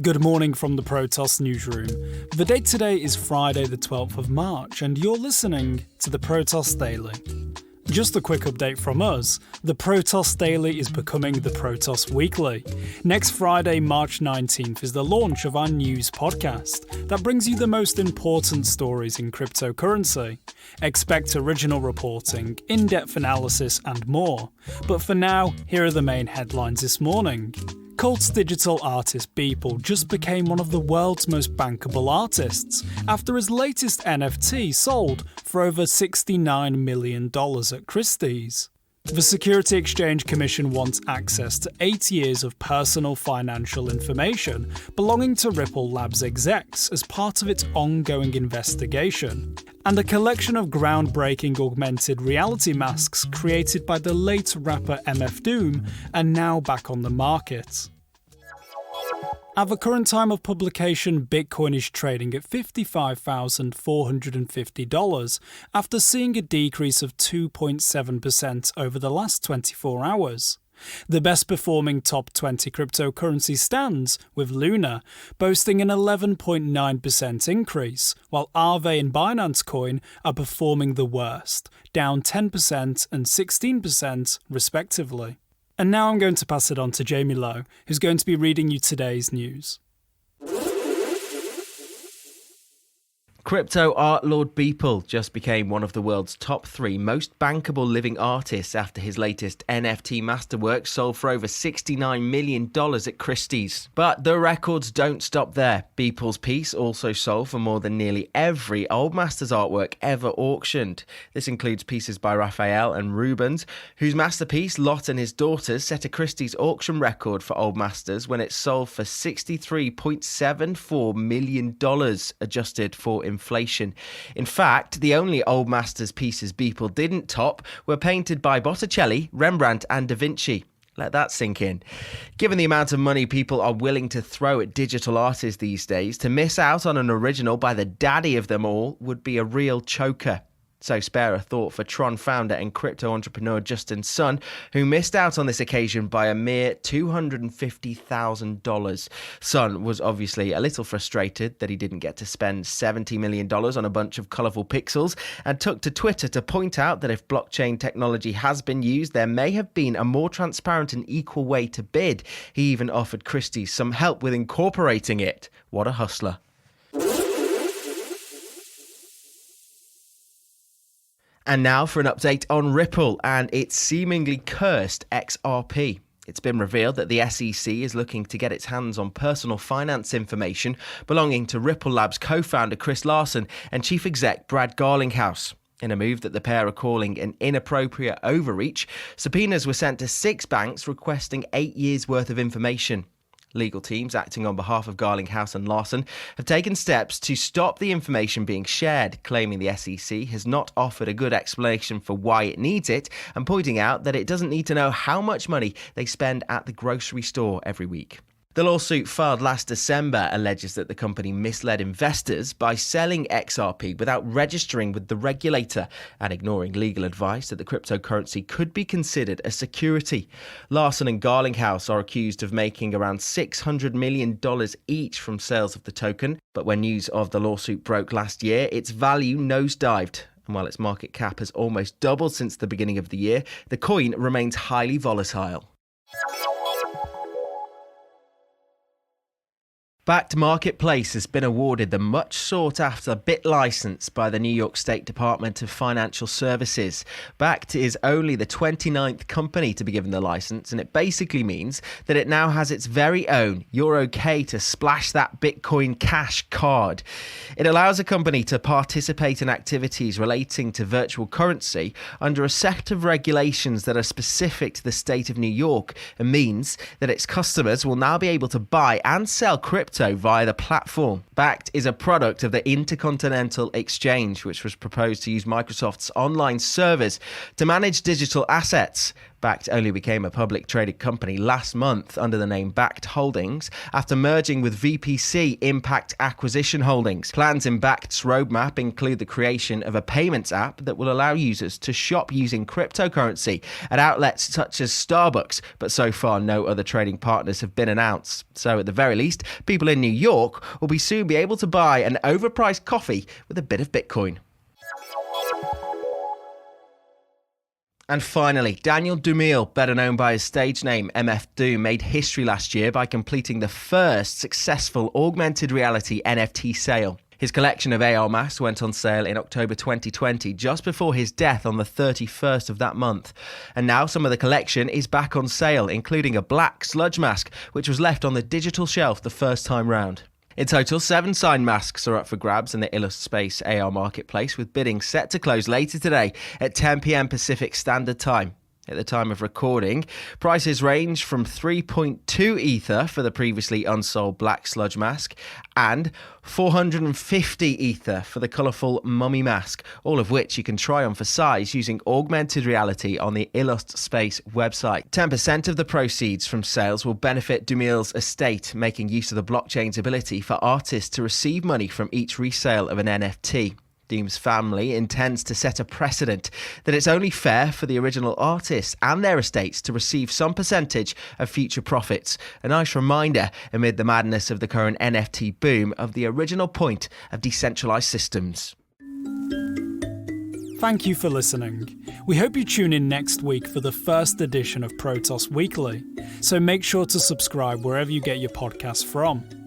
Good morning from the Protos newsroom. The date today is Friday the 12th of March and you're listening to the Protos Daily. Just a quick update from us, the Protos Daily is becoming the Protos Weekly. Next Friday, March 19th is the launch of our news podcast that brings you the most important stories in cryptocurrency. Expect original reporting, in-depth analysis and more. But for now, here are the main headlines this morning. Cult digital artist Beeple just became one of the world's most bankable artists after his latest NFT sold for over $69 million at Christie's. The Security Exchange Commission wants access to 8 years of personal financial information belonging to Ripple Labs execs as part of its ongoing investigation. And a collection of groundbreaking augmented reality masks created by the late rapper MF Doom are now back on the market. At the current time of publication, Bitcoin is trading at $55,450 after seeing a decrease of 2.7% over the last 24 hours. The best performing top 20 cryptocurrency stands with Luna, boasting an 11.9% increase, while Aave and Binance Coin are performing the worst, down 10% and 16% respectively. And now I'm going to pass it on to Jamie Lowe, who's going to be reading you today's news. Crypto art lord Beeple just became one of the world's top 3 most bankable living artists after his latest NFT masterwork sold for over $69 million at Christie's. But the records don't stop there. Beeple's piece also sold for more than nearly every Old Masters artwork ever auctioned. This includes pieces by Raphael and Rubens, whose masterpiece Lot and His Daughters set a Christie's auction record for Old Masters when it sold for $63.74 million, adjusted for inflation. In fact, the only Old Masters pieces Beeple didn't top were painted by Botticelli, Rembrandt and Da Vinci. Let that sink in. Given the amount of money people are willing to throw at digital artists these days, to miss out on an original by the daddy of them all would be a real choker. So spare a thought for Tron founder and crypto entrepreneur Justin Sun, who missed out on this occasion by a mere $250,000. Sun was obviously a little frustrated that he didn't get to spend $70 million on a bunch of colourful pixels, and took to Twitter to point out that if blockchain technology has been used, there may have been a more transparent and equal way to bid. He even offered Christie's some help with incorporating it. What a hustler. And now for an update on Ripple and its seemingly cursed XRP. It's been revealed that the SEC is looking to get its hands on personal finance information belonging to Ripple Labs co-founder Chris Larsen and chief exec Brad Garlinghouse. In a move that the pair are calling an inappropriate overreach, subpoenas were sent to 6 banks requesting 8 years' worth of information. Legal teams acting on behalf of Garlinghouse and Larsen have taken steps to stop the information being shared, claiming the SEC has not offered a good explanation for why it needs it, and pointing out that it doesn't need to know how much money they spend at the grocery store every week. The lawsuit filed last December alleges that the company misled investors by selling XRP without registering with the regulator and ignoring legal advice that the cryptocurrency could be considered a security. Larsen and Garlinghouse are accused of making around $600 million each from sales of the token, but when news of the lawsuit broke last year, its value nosedived. And while its market cap has almost doubled since the beginning of the year, the coin remains highly volatile. Bakkt Marketplace has been awarded the much sought-after BIT license by the New York State Department of Financial Services. Bakkt is only the 29th company to be given the license, and it basically means that it now has its very own "you're okay to splash that Bitcoin cash" card. It allows a company to participate in activities relating to virtual currency under a set of regulations that are specific to the state of New York, and means that its customers will now be able to buy and sell crypto via the platform. Bakkt is a product of the Intercontinental Exchange, which was proposed to use Microsoft's online servers to manage digital assets. Bakkt only became a public traded company last month under the name Bakkt Holdings after merging with VPC Impact Acquisition Holdings. Plans in Bakkt's roadmap include the creation of a payments app that will allow users to shop using cryptocurrency at outlets such as Starbucks, but so far no other trading partners have been announced. So at the very least, people in New York will soon be able to buy an overpriced coffee with a bit of Bitcoin. And finally, Daniel Dumile, better known by his stage name MF Doom, made history last year by completing the first successful augmented reality NFT sale. His collection of AR masks went on sale in October 2020, just before his death on the 31st of that month. And now some of the collection is back on sale, including a black sludge mask, which was left on the digital shelf the first time round. In total, 7 signed masks are up for grabs in the Illustspace AR marketplace, with bidding set to close later today at 10 p.m. Pacific Standard Time. At the time of recording, prices range from 3.2 Ether for the previously unsold black sludge mask and 450 Ether for the colourful mummy mask, all of which you can try on for size using augmented reality on the Illustspace website. 10% of the proceeds from sales will benefit Dumile's estate, making use of the blockchain's ability for artists to receive money from each resale of an NFT. Doom's family intends to set a precedent that it's only fair for the original artists and their estates to receive some percentage of future profits. A nice reminder amid the madness of the current NFT boom of the original point of decentralized systems. Thank you for listening. We hope you tune in next week for the first edition of Protos Weekly, so make sure to subscribe wherever you get your podcasts from.